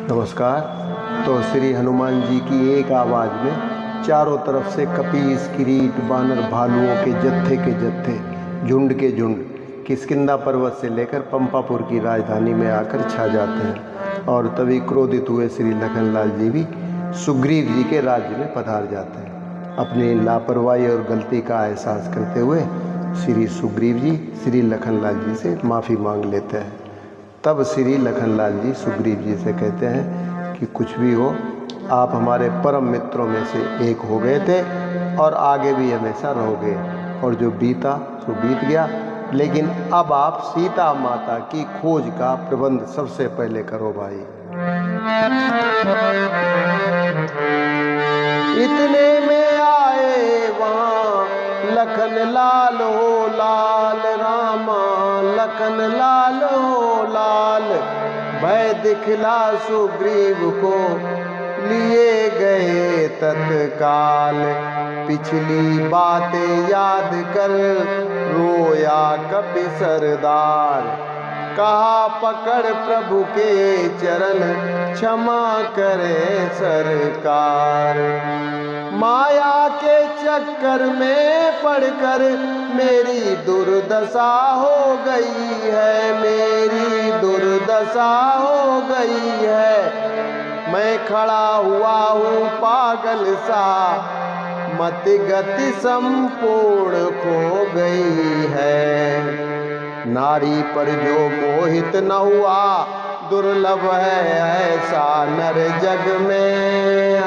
नमस्कार। तो श्री हनुमान जी की एक आवाज़ में चारों तरफ से कपीस, किरीट, बानर, भालुओं के जत्थे झुंड के झुंड किष्किंधा पर्वत से लेकर पंपापुर की राजधानी में आकर छा जाते हैं। और तभी क्रोधित हुए श्री लखनलाल जी भी सुग्रीव जी के राज्य में पधार जाते हैं। अपनी लापरवाही और गलती का एहसास करते हुए श्री सुग्रीव जी श्री लखनलाल जी से माफ़ी मांग लेते हैं। तब श्री लखनलाल जी सुग्रीव जी से कहते हैं कि कुछ भी हो, आप हमारे परम मित्रों में से एक हो गए थे और आगे भी हमेशा रहोगे, और जो बीता सो बीत गया, लेकिन अब आप सीता माता की खोज का प्रबंध सबसे पहले करो भाई। इतने में आए वहाँ लखन लाल हो लाल रामा, लखन लाल हो लाल। भय दिखला सुग्रीव को लिए गए तत्काल। पिछली बातें याद कर रोया कपि सरदार। कहा पकड़ प्रभु के चरण क्षमा करे सरकार। माया के चक्कर में पड़कर मेरी दुर्दशा हो गई है, मेरी दुर्दशा हो गई है। मैं खड़ा हुआ हूँ पागल सा, मति गति संपूर्ण खो गई है। नारी पर जो मोहित न हुआ, दुर्लभ है ऐसा नर जग में।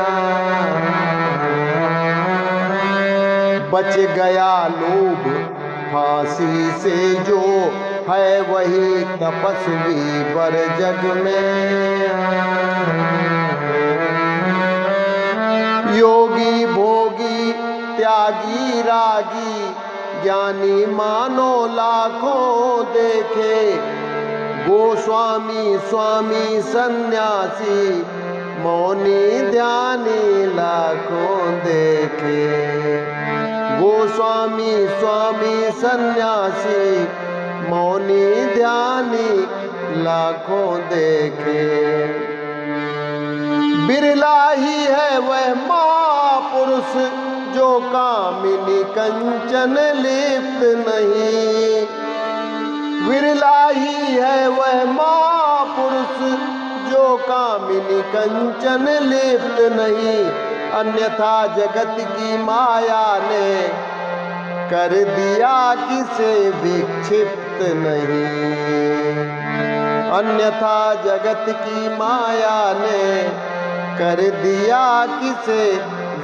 बच गया लोभ फांसी से जो है वही तपस्वी वर जग में। योगी भोगी त्यागी रागी ज्ञानी मानो लाखों देखे। गोस्वामी स्वामी सन्यासी मौनी ध्यानी लाखों देखे। गोस्वामी स्वामी सन्यासी मौनी ध्यानी लाखों देखे। बिरला ही है वह महापुरुष जो कामिनी कंचन लिप्त नहीं। बिरला ही है वह महापुरुष जो कामिनी कंचन लिप्त नहीं। अन्यथा जगत की माया ने कर दिया किसे विक्षिप्त नहीं। अन्यथा जगत की माया ने कर दिया किसे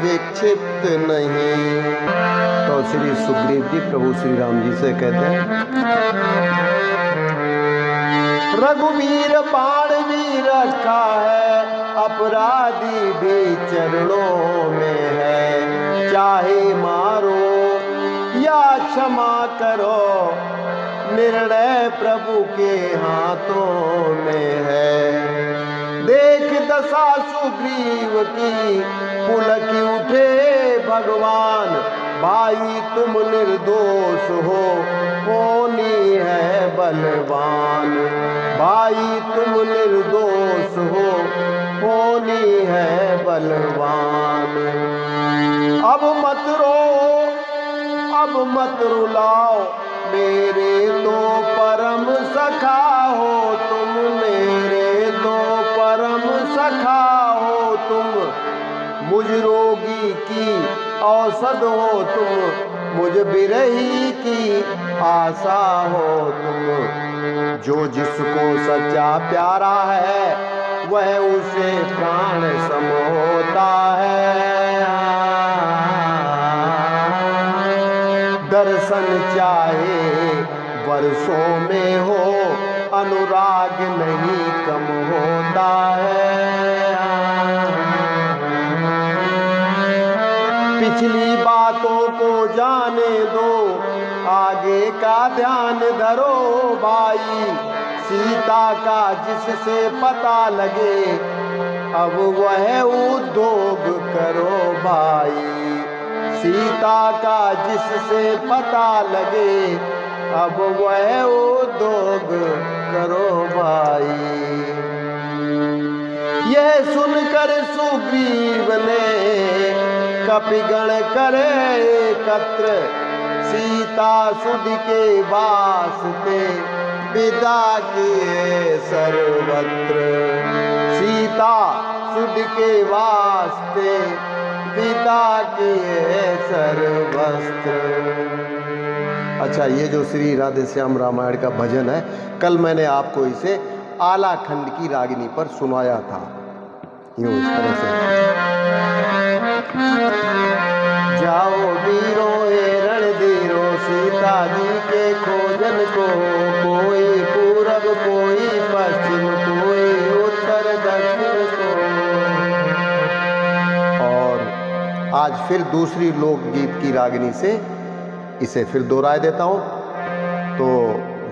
विक्षिप्त नहीं। तो श्री सुग्रीव जी प्रभु श्री राम जी से कहते हैं, रघुवीर बाण भी रखा है, अपराधी भी चरणों में है। चाहे मारो या क्षमा करो, निर्णय प्रभु के हाथों में है। देख दशा सुग्रीव की पुलक उठे भगवान। भाई तुम निर्दोष हो, होनी है बलवान। भाई तुम निर्दोष हो, होनी है बलवान। अब मत रो, अब मत रुलाओ, मेरे दो परम सखा हो तुम, मेरे दो परम सखा हो तुम। मुझ रोगी की औषध हो तुम, मुझ बिरही की आशा हो तुम। जो जिसको सच्चा प्यारा है, वह उसे प्राण सम होता है। दर्शन चाहे वर्षों में हो, अनुराग नहीं कम होता है। पिछली बातों को जाने दो, आगे का ध्यान धरो भाई। सीता का जिससे पता लगे, अब वह उद्योग करो भाई। सीता का जिससे पता लगे, अब वह उद्योग करो भाई। यह सुनकर सुग्रीव ने कपिगण करे एकत्र, सीता सुध के वास्ते विदा किए सर्वत्र। सीता सुध के वास्ते विदा किए सर्वत्र। अच्छा, ये जो श्री राधे श्याम रामायण का भजन है, कल मैंने आपको इसे आला खंड की रागिनी पर सुनाया था, यूं इस तरह से। जाओ वीरो हे रणधीरो, सीता जी के खोजन को, कोई पूरब कोई पश्चिम कोई उत्तर दक्षिण को। और आज फिर दूसरी लोकगीत की रागिनी से इसे फिर दोहराए देता हूँ। तो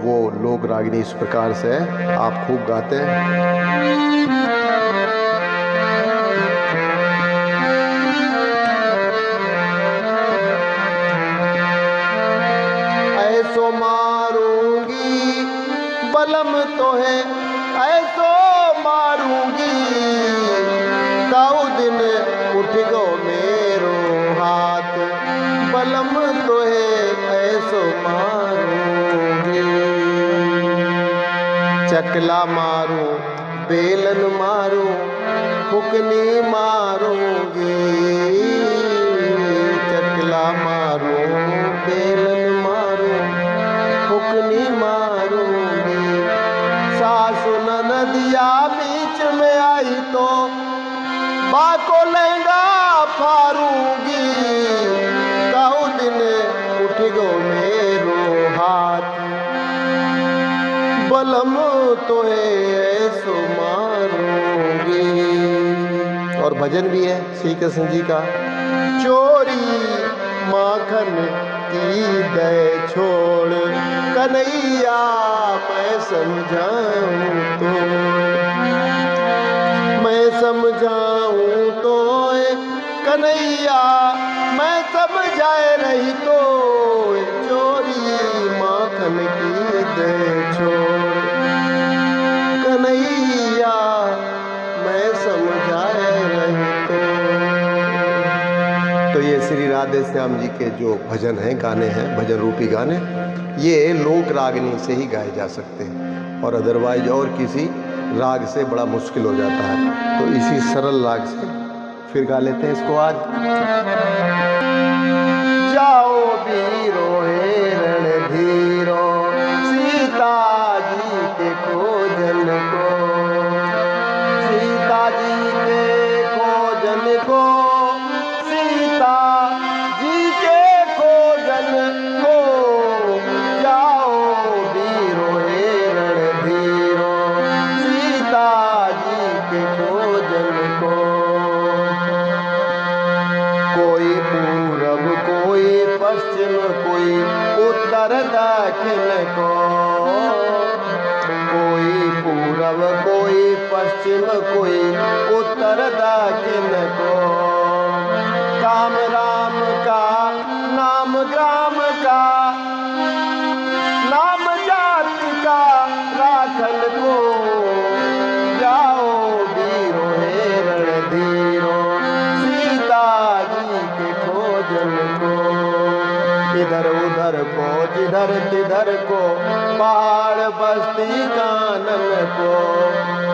वो लोक रागिनी इस प्रकार से है, आप खूब गाते हैं। ऐसो मारूंगी बलम तो है, ऐसो मारूंगी, काऊ दिन उठ गो मेरो हाथ, बलम तो है ऐसो मारूंगी। चकला मारूं बेलन मारूं फुकनी मारूंगी, चकला मारूं बेलन मारूं फुकनी मारूंगी। सासु ननदिया बीच में आई तो बाको लहंगा फारूंगी, काऊ दिन उठ गो मेरो हाथ, बलम तो ऐसो मारूंगी। और भजन भी है श्री कृष्ण जी का। चोरी माखन की दे छोड़, कन्हैया मैं समझाऊं तो, मैं समझाऊं तो कन्हैया मैं समझाए रही तो, चोरी माखन की दे छोड़, कन्हैया मैं समझाए रही तो ये श्री राधे श्याम जी के जो भजन हैं, गाने हैं, भजन रूपी गाने, ये लोक रागिनी से ही गाए जा सकते हैं, और अदरवाइज और किसी राग से बड़ा मुश्किल हो जाता है। तो इसी सरल राग से फिर गा लेते हैं इसको आज। जाओ वीरो हे रणधीरो, सीता जी के खोजन को, सीता जी के खोजन को, सीता जी के खोजन को। जाओ वीरो हे रणधीरो, सीता जी के खोजन को। कोई पूरब कोई पश्चिम कोई उत्तर दक्षिण को, कोई पूरब कोई पश्चिम कोई उत्तर दक्षिण को। काम राम का नाम ग्राम का, नाम जाति का राखन को। जाओ वीरो हे रणधीरो, सीता जी के खोजन को। इधर उधर को जिधर तिधर को, पहाड़ बस्ती कानन को।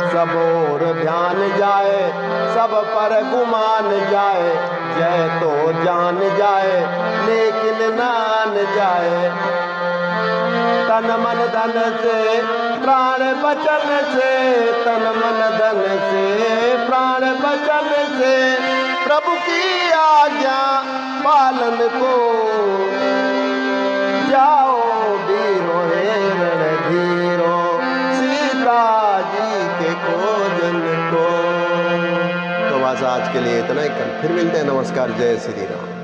सब और ध्यान जाए सब पर गुमान जाए, जय तो जान जाए लेकिन नान जाए। तन मन धन से प्राण बचन से, तन मन धन से प्राण बचन से, प्रभु की आज्ञा पालन को। जाओ वीरो हे रणधीरो, सीता जी के खोजन को। तो बस आज के लिए इतना ही, कल फिर मिलते हैं। नमस्कार, जय श्री राम।